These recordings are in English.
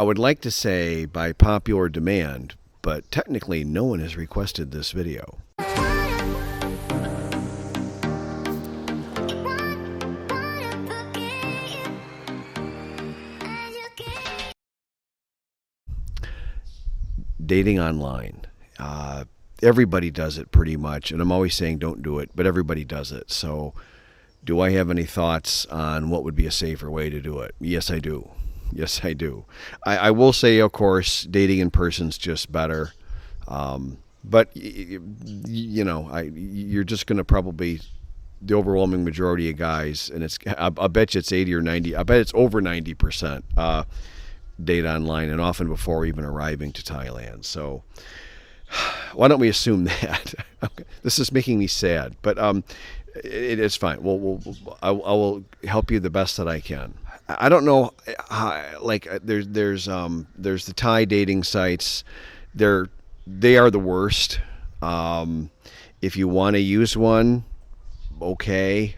I would like to say by popular demand, but technically no one has requested this video. Dating online. Everybody does it pretty much, and I'm always saying don't do it, but everybody does it. So do I have any thoughts on what would be a safer way to do it? Yes, I do. Yes, I do. I will say, of course, dating in person's just better. But, you're just going to probably, the overwhelming majority of guys, and I bet you it's 80 or 90, I bet it's over 90% date online, and often before even arriving to Thailand. So why don't we assume that? This is making me sad, but it's fine. I will help you the best that I can. I don't know. There's the Thai dating sites. They are the worst. If you want to use one, okay.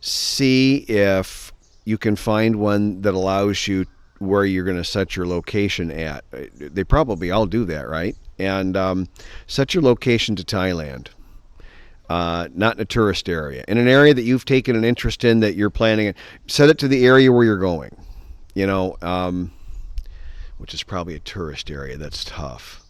See if you can find one that allows you where you're going to set your location at. They probably all do that, right? And set your location to Thailand, not in a tourist area. In an area that you've taken an interest in, that you're planning, set it to the area where you're going, which is probably a tourist area. That's tough.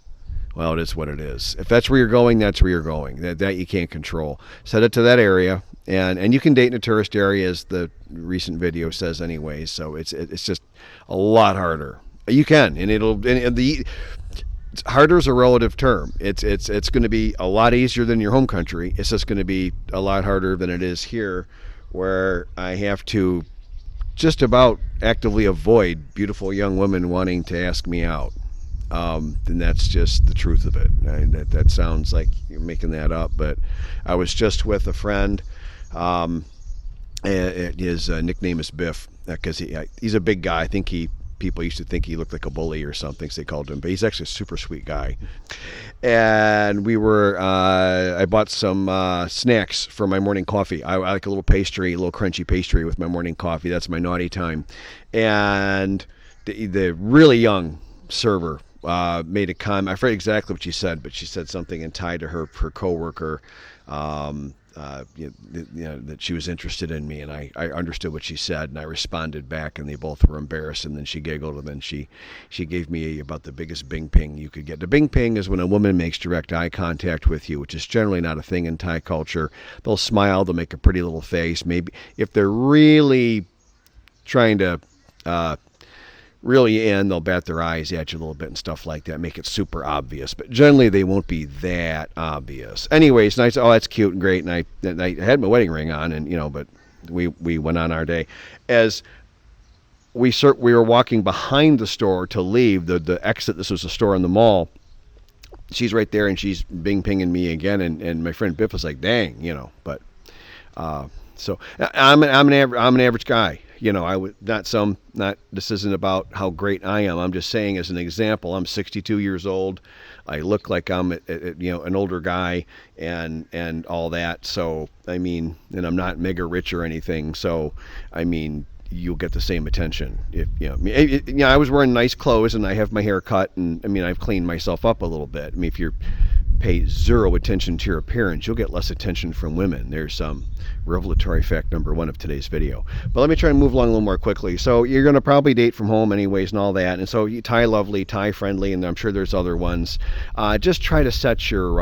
Well, it is what it is. If that's where you're going, that's where you're going. That you can't control. Set it to that area, and you can date in a tourist area, as the recent video says anyway. So it's just a lot harder. You can, and harder is a relative term. It's going to be a lot easier than your home country. It's just going to be a lot harder than it is here, where I have to just about actively avoid beautiful young women wanting to ask me out. And that's just the truth of it. That sounds like you're making that up, but I was just with a friend. His nickname is Biff, because he's a big guy. I think people used to think he looked like a bully or something, so they called him, but he's actually a super sweet guy. And I bought some snacks for my morning coffee. I like a little crunchy pastry with my morning coffee. That's my naughty time. And the really young server made a comment. I forget exactly what she said, but she said something in Thai to her coworker, that she was interested in me, and I understood what she said, and I responded back, and they both were embarrassed, and then she giggled, and then she gave me about the biggest bing ping you could get. The bing ping is when a woman makes direct eye contact with you, which is generally not a thing in Thai culture. They'll smile, they'll make a pretty little face. Maybe if they're really trying to really in, they'll bat their eyes at you a little bit and stuff like that, make it super obvious, but generally they won't be that obvious. Anyways, nice. Oh, that's cute and great. And I had my wedding ring on, and but we went on our day. As we were walking behind the store to leave the exit. This was a store in the mall. She's right there, and she's bing pinging me again, and my friend Biff was like, dang, but so I'm an average guy. This isn't about how great I am. I'm just saying, as an example, I'm 62 years old. I look like I'm, an older guy and all that. So, and I'm not mega rich or anything. So, you'll get the same attention. I was wearing nice clothes and I have my hair cut, and I've cleaned myself up a little bit. If you're pay zero attention to your appearance, you'll get less attention from women. There's revelatory fact number 1 of today's video. But let me try and move along a little more quickly. So you're going to probably date from home anyways and all that. And so Thai Lovely, Thai Friendly, and I'm sure there's other ones. Just try to set your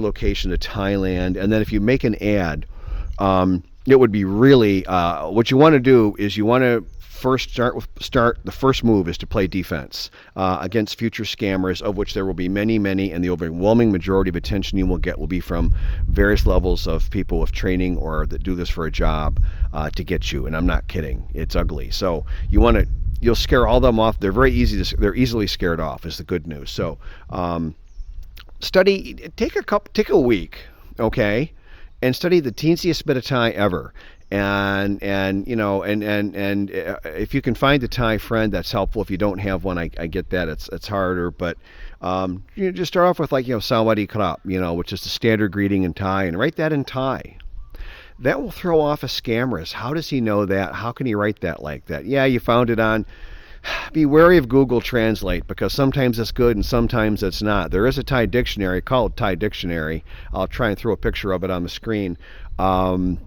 location to Thailand. And then if you make an ad, it would be really, what you want to do is you want to the first move is to play defense against future scammers, of which there will be many, and the overwhelming majority of attention you will get will be from various levels of people with training or that do this for a job to get you. And I'm not kidding. It's ugly. So you'll scare all them off. They're they're easily scared off, is the good news. So take a week, okay, and study the teensiest bit of Thai ever. And if you can find a Thai friend, that's helpful. If you don't have one, I get that it's harder, but just start off with Sawadee Krap, which is the standard greeting in Thai, and write that in Thai. that will throw off a scammer. How does he know that? How can he write that like that? Yeah, you found it on. Be wary of Google Translate, because sometimes it's good and sometimes it's not. There is a Thai dictionary called Thai Dictionary. I'll try and throw a picture of it on the screen. That's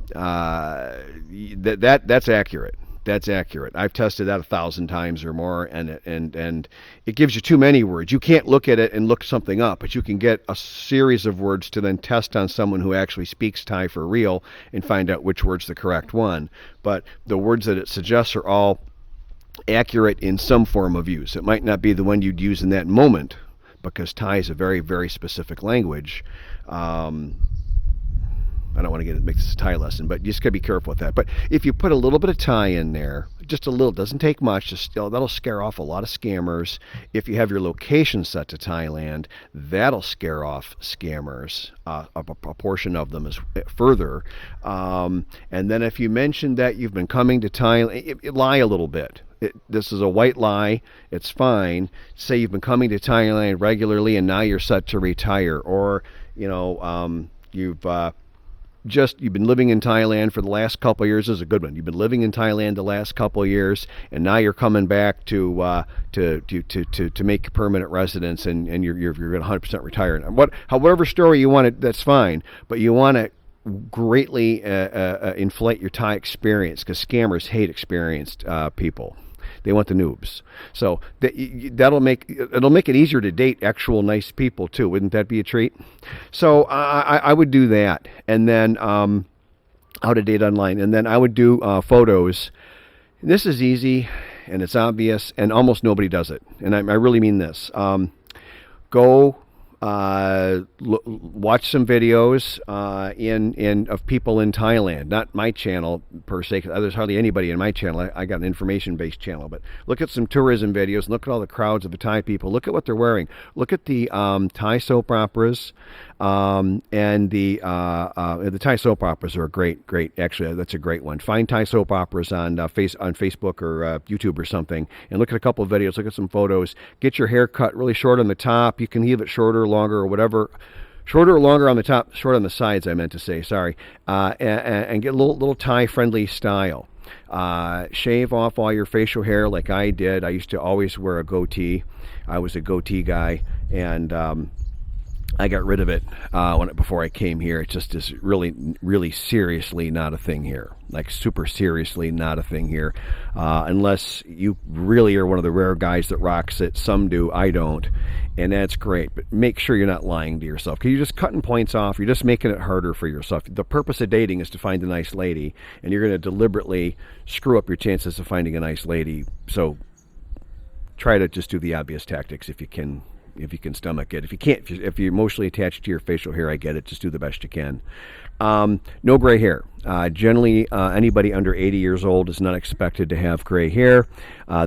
accurate. That's accurate. I've tested that 1,000 times or more, and it gives you too many words. You can't look at it and look something up, but you can get a series of words to then test on someone who actually speaks Thai for real and find out which word's the correct one. But the words that it suggests are all accurate in some form of use. It might not be the one you'd use in that moment, because Thai is a very, very specific language. I don't want to make this a Thai lesson, but you just got to be careful with that. But if you put a little bit of Thai in there, just a little, doesn't take much, that'll scare off a lot of scammers. If you have your location set to Thailand, that'll scare off scammers, a portion of them is further. And then if you mention that you've been coming to Thailand, lie a little bit. This is a white lie. It's fine. Say you've been coming to Thailand regularly and now you're set to retire, or you've been living in Thailand for the last couple of years is a good one. You've been living in Thailand the last couple of years, and now you're coming back to make permanent residence, and you're going to 100% retire. And however story you want it, that's fine. But you want to greatly inflate your Thai experience, because scammers hate experienced people. They want the noobs. So it'll make it easier to date actual nice people too. Wouldn't that be a treat? So I would do that, and then how to date online, and then I would do photos. This is easy, and it's obvious, and almost nobody does it. And I really mean this. Go watch some videos of people in Thailand. Not my channel per se, because there's hardly anybody in my channel. I got an information-based channel, but look at some tourism videos. And look at all the crowds of the Thai people. Look at what they're wearing. Look at the Thai soap operas, and the Thai soap operas are great. Actually, that's a great one. Find Thai soap operas on Facebook or YouTube or something, and look at a couple of videos. Look at some photos. Get your hair cut really short on the top. You can leave it shorter, longer, or whatever. Shorter or longer on the top, short on the sides, I meant to say, sorry. And get a little Thai-friendly style. Shave off all your facial hair like I did. I used to always wear a goatee. I was a goatee guy, and I got rid of it before I came here. It just is really, really seriously not a thing here. Like super seriously not a thing here. Unless you really are one of the rare guys that rocks it. Some do, I don't. And that's great. But make sure you're not lying to yourself, because you're just cutting points off. You're just making it harder for yourself. The purpose of dating is to find a nice lady, and you're going to deliberately screw up your chances of finding a nice lady. So try to just do the obvious tactics if you can stomach it. If you can't, if you're emotionally attached to your facial hair, I get it. Just do the best you can. No gray hair. Generally, anybody under 80 years old is not expected to have gray hair.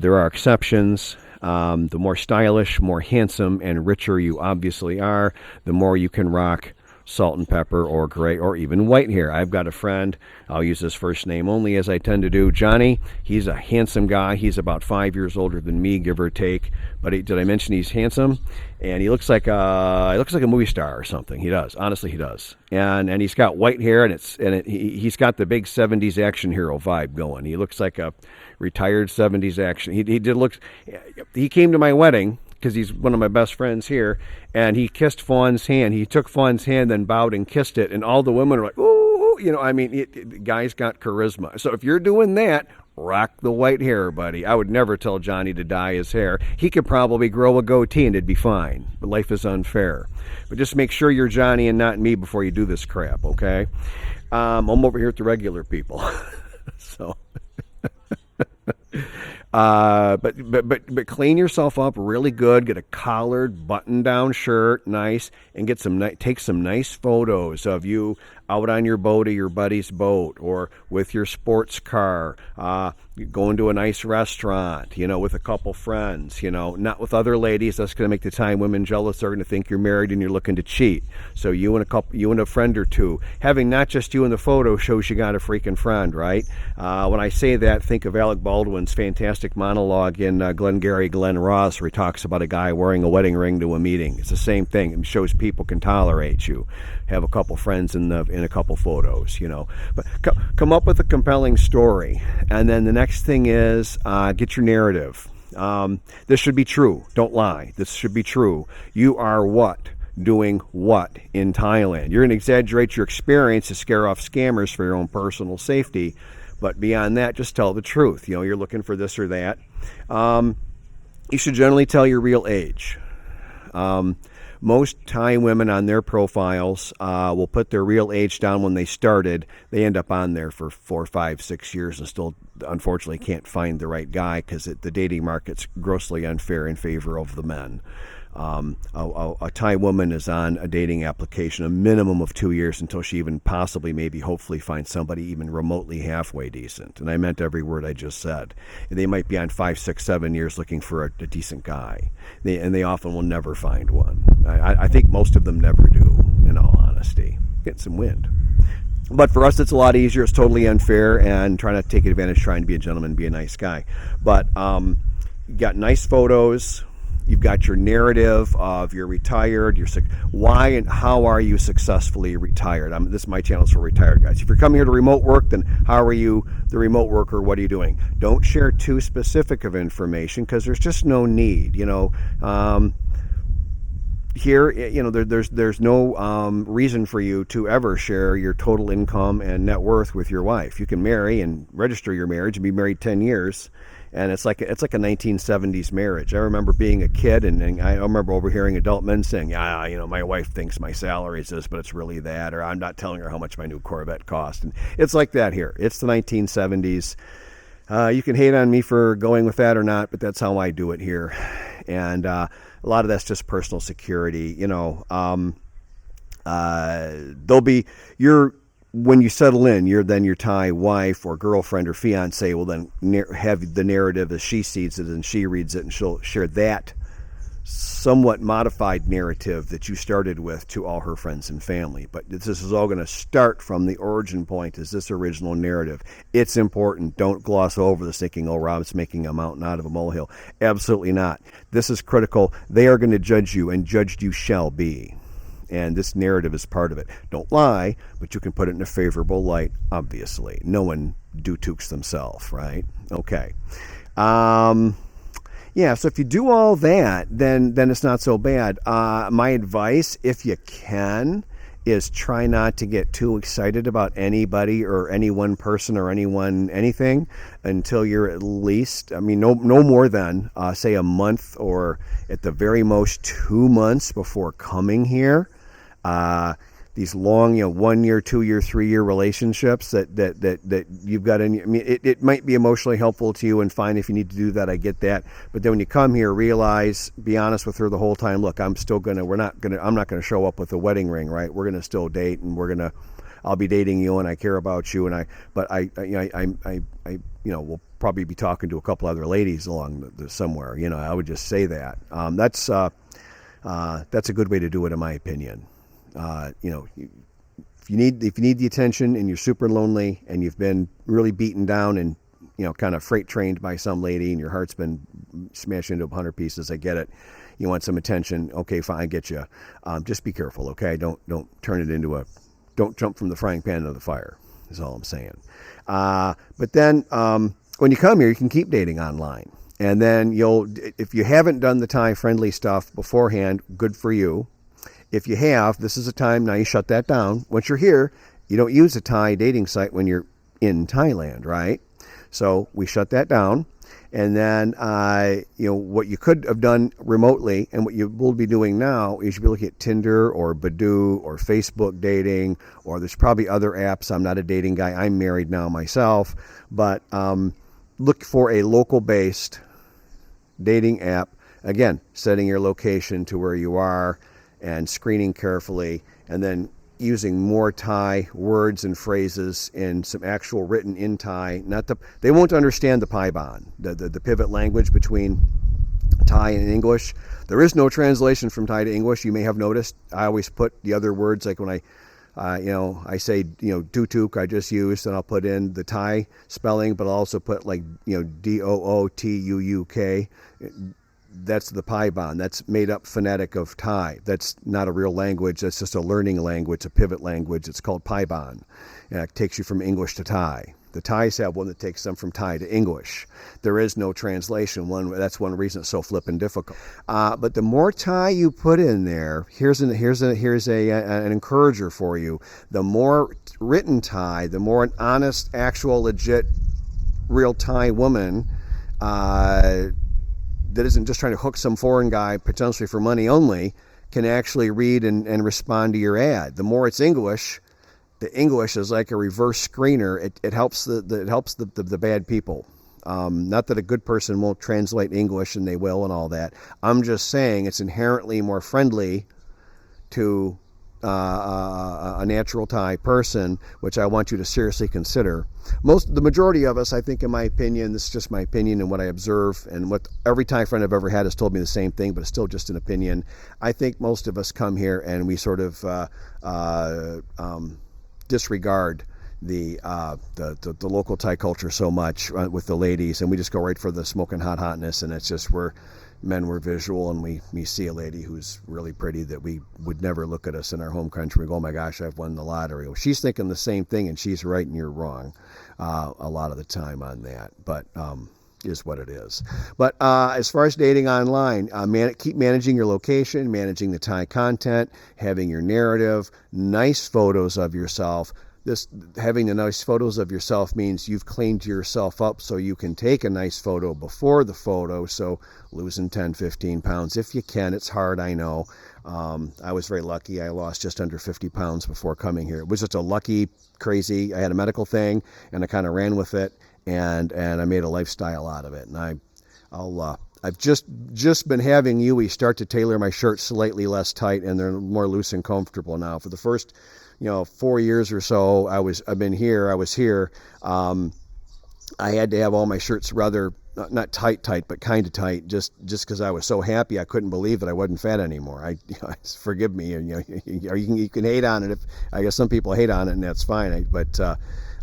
There are exceptions. The more stylish, more handsome, and richer you obviously are, the more you can rock salt and pepper or gray or even white hair. I've got a friend, I'll use his first name only as I tend to do, Johnny. He's a handsome guy. He's about 5 years older than me, give or take. But did I mention he's handsome? And he looks like a movie star or something. He does. Honestly, he does. And he's got white hair, and he's got the big 70s action hero vibe going. He looks like a retired 70s action. He came to my wedding, because he's one of my best friends here, and he kissed Fawn's hand. He took Fawn's hand, then bowed and kissed it, and all the women are like, ooh, the guy's got charisma. So if you're doing that, rock the white hair, buddy. I would never tell Johnny to dye his hair. He could probably grow a goatee and it'd be fine. But life is unfair. But just make sure you're Johnny and not me before you do this crap, okay? I'm over here with the regular people. So... But clean yourself up really good. Get a collared, button-down shirt, nice, and take some nice photos of you out on your boat or your buddy's boat, or with your sports car, going to a nice restaurant, with a couple friends, not with other ladies. That's going to make the Thai women jealous. They're going to think you're married and you're looking to cheat. So you and a friend or two. Having not just you in the photo shows you got a freaking friend, right? When I say that, think of Alec Baldwin's fantastic monologue in Glengarry Glen Ross, where he talks about a guy wearing a wedding ring to a meeting. It's the same thing. It shows people can tolerate you. Have a couple friends in the in a couple photos, But come up with a compelling story. And then the next thing is get your narrative. This should be true. Don't lie. This should be true. You are what? Doing what in Thailand? You're going to exaggerate your experience to scare off scammers for your own personal safety. But beyond that, just tell the truth. You're looking for this or that. You should generally tell your real age. Most Thai women on their profiles will put their real age down when they started. They end up on there for 4, 5, 6 years and still, unfortunately, can't find the right guy because the dating market's grossly unfair in favor of the men. A Thai woman is on a dating application a minimum of 2 years until she even possibly, maybe, hopefully finds somebody even remotely halfway decent. And I meant every word I just said. They might be on 5, 6, 7 years looking for a decent guy. They often will never find one. I think most of them never do, in all honesty. Get some wind. But for us, it's a lot easier. It's totally unfair, and trying to take advantage, trying to be a gentleman, be a nice guy. But you got nice photos. You've got your narrative of you're retired, why and how are you successfully retired? My channel is for retired guys. If you're coming here to remote work, then how are you the remote worker? What are you doing? Don't share too specific of information because there's just no need. Here, there's no reason for you to ever share your total income and net worth with your wife. You can marry and register your marriage and be married 10 years. And it's like a 1970s marriage. I remember being a kid, and I remember overhearing adult men saying, my wife thinks my salary is this, but it's really that, or I'm not telling her how much my new Corvette cost. And it's like that here. It's the 1970s. You can hate on me for going with that or not, but that's how I do it here. And a lot of that's just personal security. When you settle in, then your Thai wife or girlfriend or fiance will then have the narrative as she sees it and she reads it, and she'll share that somewhat modified narrative that you started with to all her friends and family. But this is all going to start from the origin point, is this original narrative. It's important. Don't gloss over this thinking, Rob's making a mountain out of a molehill. Absolutely not. This is critical. They are going to judge you, and judged you shall be. And this narrative is part of it. Don't lie, but you can put it in a favorable light, obviously. No one do-tooks themselves, right? Okay. So if you do all that, then it's not so bad. My advice, if you can, is try not to get too excited about anybody or any one person or anything until you're at least, no more than, say, a month or at the very most 2 months before coming here. These long, 1 year, 2 year, 3 year relationships that you've got in. It might be emotionally helpful to you, and fine if you need to do that. I get that. But then when you come here, be honest with her the whole time. Look, I'm not gonna show up with a wedding ring, right? We're gonna still date, and I'll be dating you, and I care about you, but we'll probably be talking to a couple other ladies along somewhere. I would just say that. That's a good way to do it, in my opinion. If you need the attention and you're super lonely and you've been really beaten down and kind of freight trained by some lady and your heart's been smashed into 100 pieces, I get it. You want some attention, okay, fine, I get you. Just be careful, okay? Don't turn it don't jump from the frying pan into the fire, is all I'm saying. But then when you come here, you can keep dating online. And then if you haven't done the Thai friendly stuff beforehand, good for you. If you have, this is a time, now you shut that down. Once you're here, you don't use a Thai dating site when you're in Thailand, right? So we shut that down. And then, what you could have done remotely and what you will be doing now is you'll be looking at Tinder or Badoo or Facebook dating, or there's probably other apps. I'm not a dating guy. I'm married now myself. But look for a local-based dating app. Again, setting your location to where you are and screening carefully, and then using more Thai words and phrases in some actual written in Thai. They won't understand the Paiban, the pivot language between Thai and English. There is no translation from Thai to English. You may have noticed I always put the other words, like when I say, dootuk, I just use, and I'll put in the Thai spelling, but I'll also put like, Doottuuk. That's the Paiban. That's made up phonetic of Thai. That's not a real language. That's just a learning language, a pivot language. It's called Paiban. And it takes you from English to Thai. The Thais have one that takes them from Thai to English. There is no translation. That's one reason it's so flippin' difficult. But the more Thai you put in there, here's an encourager for you. The more written Thai, the more an honest, actual, legit, real Thai woman that isn't just trying to hook some foreign guy potentially for money only can actually read and respond to your ad. The more it's English, the English is like a reverse screener. It helps the bad people. Not that a good person won't translate English, and they will and all that. I'm just saying it's inherently more friendly to a natural Thai person, which I want you to seriously consider. The majority of us, I think, in my opinion, this is just my opinion and what I observe, and what every Thai friend I've ever had has told me the same thing, but it's still just an opinion. I think most of us come here and we sort of disregard the local Thai culture so much with the ladies, and we just go right for the smoking hotness, and it's just we're visual, and we see a lady who's really pretty that we would never look at us in our home country and go, oh my gosh, I've won the lottery. Well, she's thinking the same thing, and she's right and you're wrong a lot of the time on that, but is what it is. But as far as dating online, keep managing your location, managing the Thai content, having your narrative, nice photos of yourself. Having the nice photos of yourself means you've cleaned yourself up so you can take a nice photo before the photo. So losing 10, 15 pounds, if you can. It's hard, I know. I was very lucky. I lost just under 50 pounds before coming here. It was just a lucky, crazy, I had a medical thing, and I kind of ran with it, and I made a lifestyle out of it. And I've just been having Yui start to tailor my shirts slightly less tight, and they're more loose and comfortable now. For the first 4 years or so I was here. I had to have all my shirts rather not tight, but kind of tight, just because I was so happy. I couldn't believe that I wasn't fat anymore. Forgive me, you can hate on it. I guess some people hate on it, and that's fine. But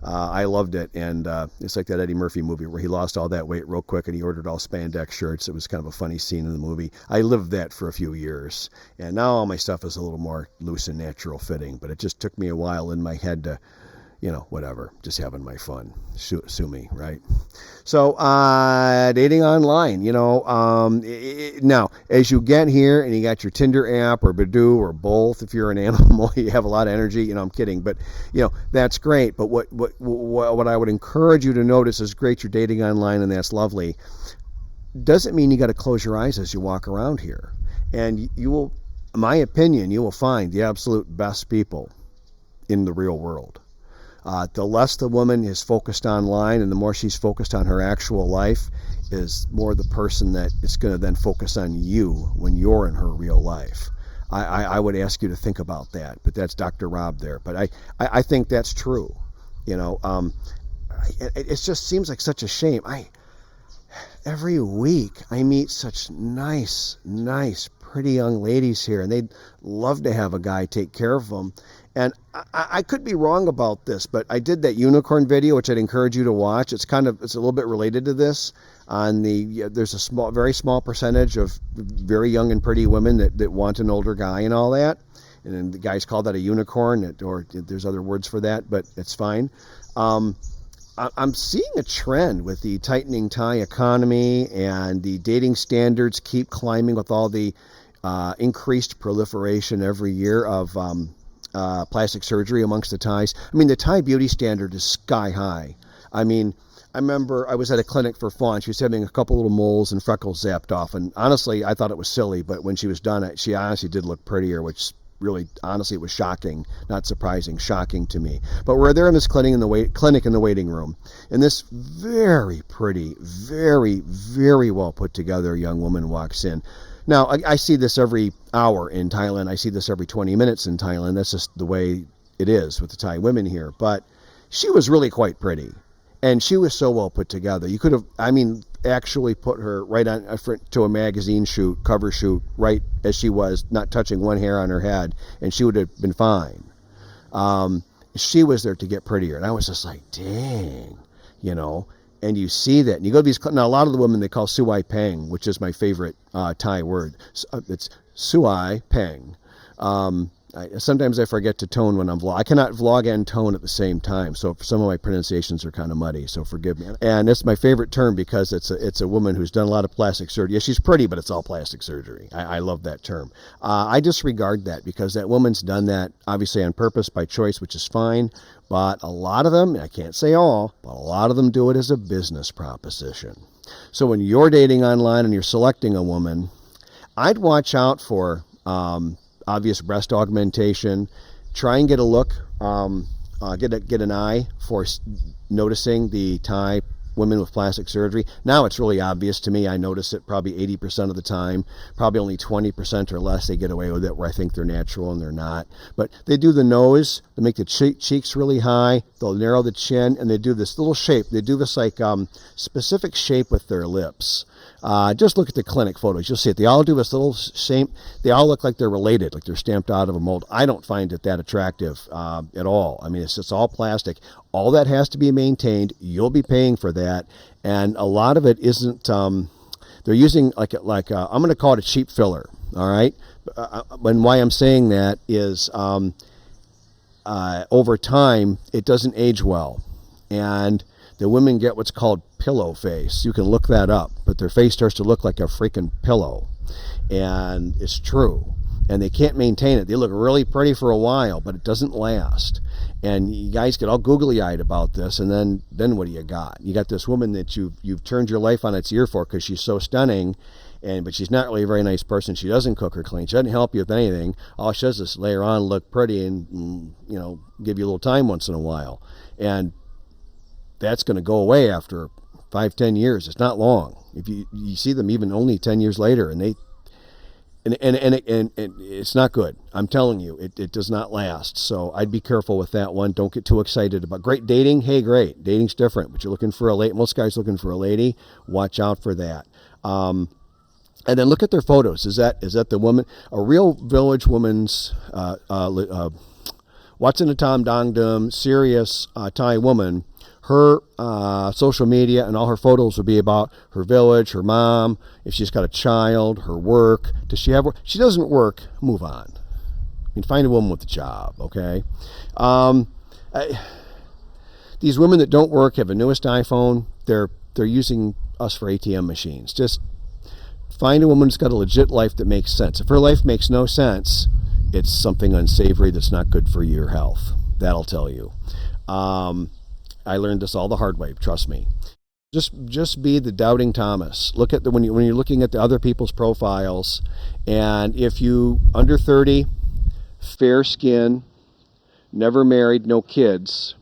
I loved it, and it's like that Eddie Murphy movie where he lost all that weight real quick, and he ordered all spandex shirts. It was kind of a funny scene in the movie. I lived that for a few years, and now all my stuff is a little more loose and natural fitting, but it just took me a while in my head to, whatever, just having my fun. Sue me, right? So, dating online, now, as you get here and you got your Tinder app or Badoo or both, if you're an animal, you have a lot of energy, I'm kidding, but, that's great. But what I would encourage you to notice is great, you're dating online and that's lovely. Doesn't mean you got to close your eyes as you walk around here. And you will, in my opinion, you will find the absolute best people in the real world. The less the woman is focused online and the more she's focused on her actual life is more the person that is going to then focus on you when you're in her real life. I would ask you to think about that, but that's Dr. Rob there. But I think that's true. It just seems like such a shame. Every week I meet such nice, pretty young ladies here, and they'd love to have a guy take care of them. And I could be wrong about this, but I did that unicorn video, which I'd encourage you to watch. It's a little bit related to this. There's a very small percentage of very young and pretty women that want an older guy and all that. And then the guys call that a unicorn, or there's other words for that, but it's fine. I'm seeing a trend with the tightening Thai economy, and the dating standards keep climbing with all the increased proliferation every year of plastic surgery amongst the Thais. The Thai beauty standard is sky high. I remember I was at a clinic for Fawn. She was having a couple little moles and freckles zapped off, and honestly, I thought it was silly, but when she was done, she honestly did look prettier, which really, honestly, it was shocking, not surprising, shocking to me. But we're there in this clinic in the waiting room, and this very pretty, very, very well put together young woman walks in. Now, I see this every hour in Thailand. I see this every 20 minutes in Thailand. That's just the way it is with the Thai women here. But she was really quite pretty, and she was so well put together. You could have, actually put her right on to a magazine cover shoot, right as she was, not touching one hair on her head, and she would have been fine. She was there to get prettier, and I was just like, dang, And you see that. And you go to these, now a lot of the women they call Suai Peng, which is my favorite Thai word. It's Suai Peng. Sometimes I forget to tone when I'm vlog. I cannot vlog and tone at the same time, so some of my pronunciations are kind of muddy, so forgive me. And it's my favorite term because it's a woman who's done a lot of plastic surgery. Yeah, she's pretty, but it's all plastic surgery. I love that term. I disregard that because that woman's done that obviously on purpose, by choice, which is fine. But a lot of them, I can't say all, but a lot of them do it as a business proposition. So when you're dating online and you're selecting a woman, I'd watch out for obvious breast augmentation. Try and get a look, get an eye for noticing the Thai women with plastic surgery. Now it's really obvious to me. I notice it probably 80% of the time. Probably only 20% or less they get away with it where I think they're natural and they're not. But they do the nose, they make the cheeks really high, they'll narrow the chin, and they do this little shape. They do this like specific shape with their lips. Just look at the clinic photos. You'll see it. They all do this little shape. They all look like they're related, like they're stamped out of a mold. I don't find it that attractive at all. I mean, it's just all plastic. All that has to be maintained. You'll be paying for that. And a lot of it isn't, they're using I'm going to call it a cheap filler, all right? And why I'm saying that is over time, it doesn't age well. And the women get what's called pillow face. You can look that up, but their face starts to look like a freaking pillow. And it's true. And they can't maintain it. They look really pretty for a while, but it doesn't last. And you guys get all googly-eyed about this, and then what do you got? You got this woman that you've turned your life on its ear for because she's so stunning, but she's not really a very nice person. She doesn't cook or clean. She doesn't help you with anything. All she does is lay her on, look pretty, and give you a little time once in a while. And that's going to go away after 5-10 years. It's not long. If you see them even only 10 years later, and it's not good. I'm telling you, it does not last. So I'd be careful with that one. Don't get too excited about great dating. Hey, great. Dating's different, but you're looking for a lady. Most guys looking for a lady. Watch out for that. And then look at their photos. Is that the woman? A real village woman's what's in the Tom Dong Dum serious Thai woman. Her social media and all her photos will be about her village, her mom, if she's got a child, her work. Does she have work? She doesn't work, move on. I mean, find a woman with a job, okay? These women that don't work have the newest iPhone. They're using us for ATM machines. Just find a woman who's got a legit life that makes sense. If her life makes no sense, it's something unsavory that's not good for your health. That'll tell you. I learned this all the hard way, trust me. Just be the doubting Thomas. Look at when you're looking at the other people's profiles, and if you under 30, fair skin, never married, no kids,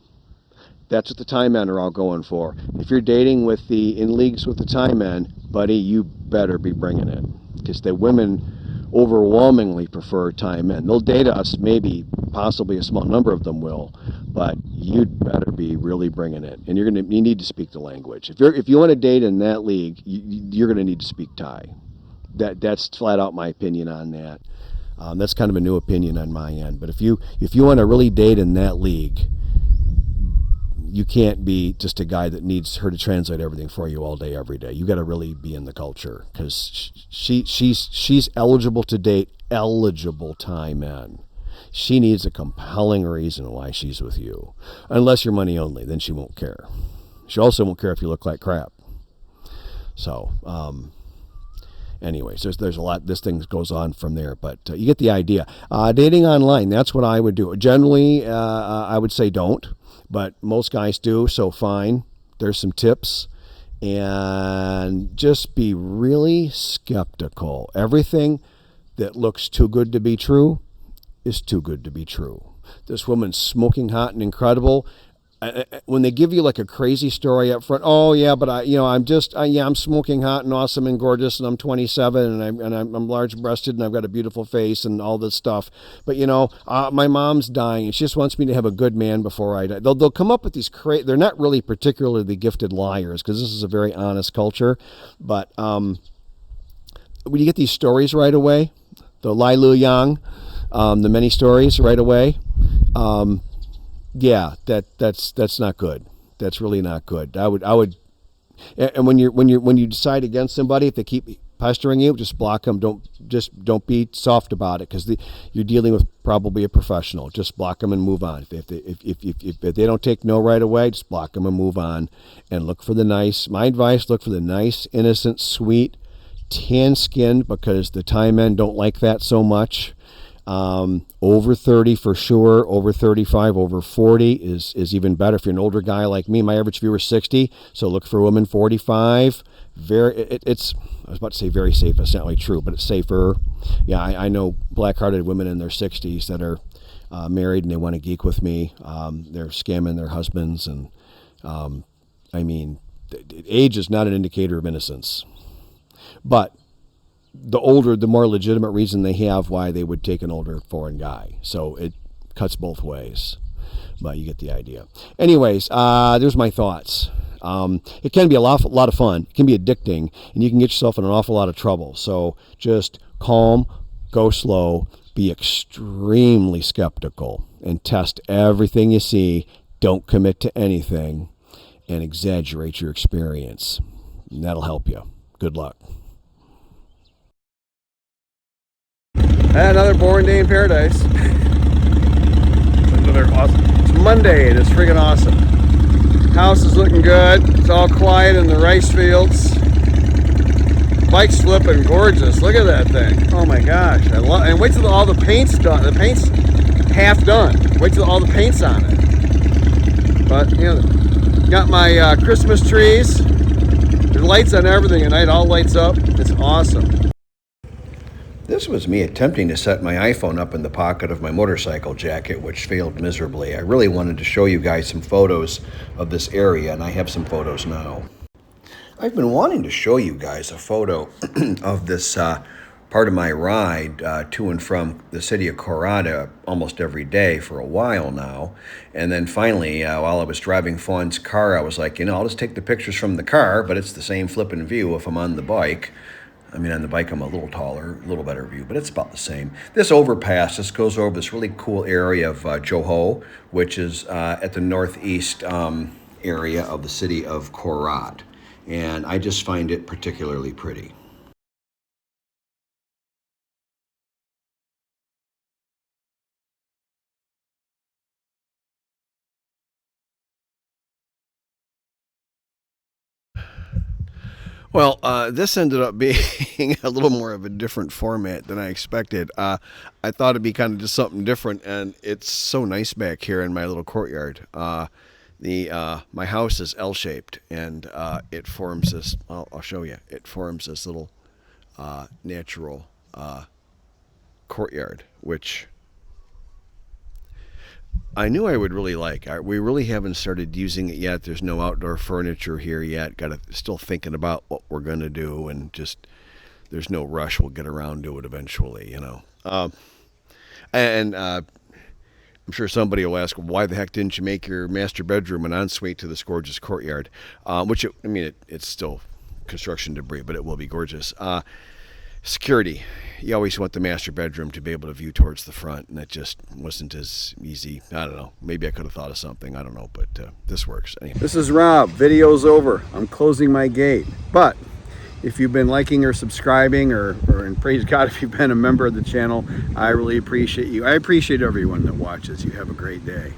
that's what the Thai men are all going for. If you're dating in leagues with the Thai men, buddy, you better be bringing it, because the women overwhelmingly prefer Thai men. They'll date us, maybe, possibly a small number of them will, but you'd better be really bringing it. And you need to speak the language. If you want to date in that league, you're going to need to speak Thai. That's flat out my opinion on that. That's kind of a new opinion on my end. But if you want to really date in that league, you can't be just a guy that needs her to translate everything for you all day, every day. You got to really be in the culture, because she's eligible to date eligible Thai men. She needs a compelling reason why she's with you. Unless you're money only, then she won't care. She also won't care if you look like crap. So, anyways, there's a lot. This thing goes on from there, but you get the idea. Dating online, that's what I would do. Generally, I would say don't. But most guys do, so fine. There's some tips. And just be really skeptical. Everything that looks too good to be true is too good to be true. This woman's smoking hot and incredible. When they give you like a crazy story up front, oh yeah, but I'm smoking hot and awesome and gorgeous, and I'm 27 and I'm large-breasted and I've got a beautiful face and all this stuff. But my mom's dying and she just wants me to have a good man before I die. They'll come up with these they're not really particularly gifted liars, because this is a very honest culture. But when you get these stories right away, the Lai Lu Yang, the many stories right away. Yeah, that's not good. That's really not good. I would And when you decide against somebody, if they keep pestering you, just block them. Don't be soft about it, because you're dealing with probably a professional. Just block them and move on. If they don't take no right away, just block them and move on. And look for the nice. My advice: look for the nice, innocent, sweet, tan-skinned, because the Thai men don't like that so much. Over 30 for sure, over 35, over 40 is even better. If you're an older guy like me, my average viewer is 60, so look for a woman 45. It's I was about to say very safe. It's not really true, but it's safer. Yeah, I know black-hearted women in their 60s that are married and they want to geek with me. They're scamming their husbands, and I mean, age is not an indicator of innocence. But the older, the more legitimate reason they have why they would take an older foreign guy. So it cuts both ways, but you get the idea. Anyways, there's my thoughts. It can be a lot of fun. It can be addicting, and you can get yourself in an awful lot of trouble. So just calm, go slow, be extremely skeptical, and test everything you see. Don't commit to anything, and exaggerate your experience. And that'll help you. Good luck. Another boring day in paradise. Another awesome. It's Monday and it's friggin' awesome. House is looking good. It's all quiet in the rice fields. Bike's flipping gorgeous. Look at that thing. Oh my gosh. And wait till all the paint's done. The paint's half done. Wait till all the paint's on it. But, you know, got my Christmas trees. There's lights on everything at night. All lights up. It's awesome. This was me attempting to set my iPhone up in the pocket of my motorcycle jacket, which failed miserably. I really wanted to show you guys some photos of this area, and I have some photos now. I've been wanting to show you guys a photo of this part of my ride to and from the city of Korat almost every day for a while now. And then finally, while I was driving Fawn's car, I was like, you know, I'll just take the pictures from the car, but it's the same flipping view if I'm on the bike. I mean, on the bike, I'm a little taller, a little better view, but it's about the same. This overpass, this goes over this really cool area of Johor, which is at the northeast area of the city of Korat. And I just find it particularly pretty. Well, this ended up being a little more of a different format than I expected. I thought it'd be kind of just something different, and it's so nice back here in my little courtyard. My house is L-shaped, and it forms this. I'll show you. It forms this little natural courtyard, which I knew I would really like. We really haven't started using it yet. There's no outdoor furniture here yet. Still thinking about what we're gonna do, and just there's no rush. We'll get around to it eventually, you know. I'm sure somebody will ask, why the heck didn't you make your master bedroom an ensuite to this gorgeous courtyard? It's still construction debris, but it will be gorgeous. Security. You always want the master bedroom to be able to view towards the front, and it just wasn't as easy. I don't know. Maybe I could have thought of something. I don't know, but this works. Anyway. This is Rob. Video's over. I'm closing my gate. But if you've been liking or subscribing, or and praise God if you've been a member of the channel, I really appreciate you. I appreciate everyone that watches. You have a great day.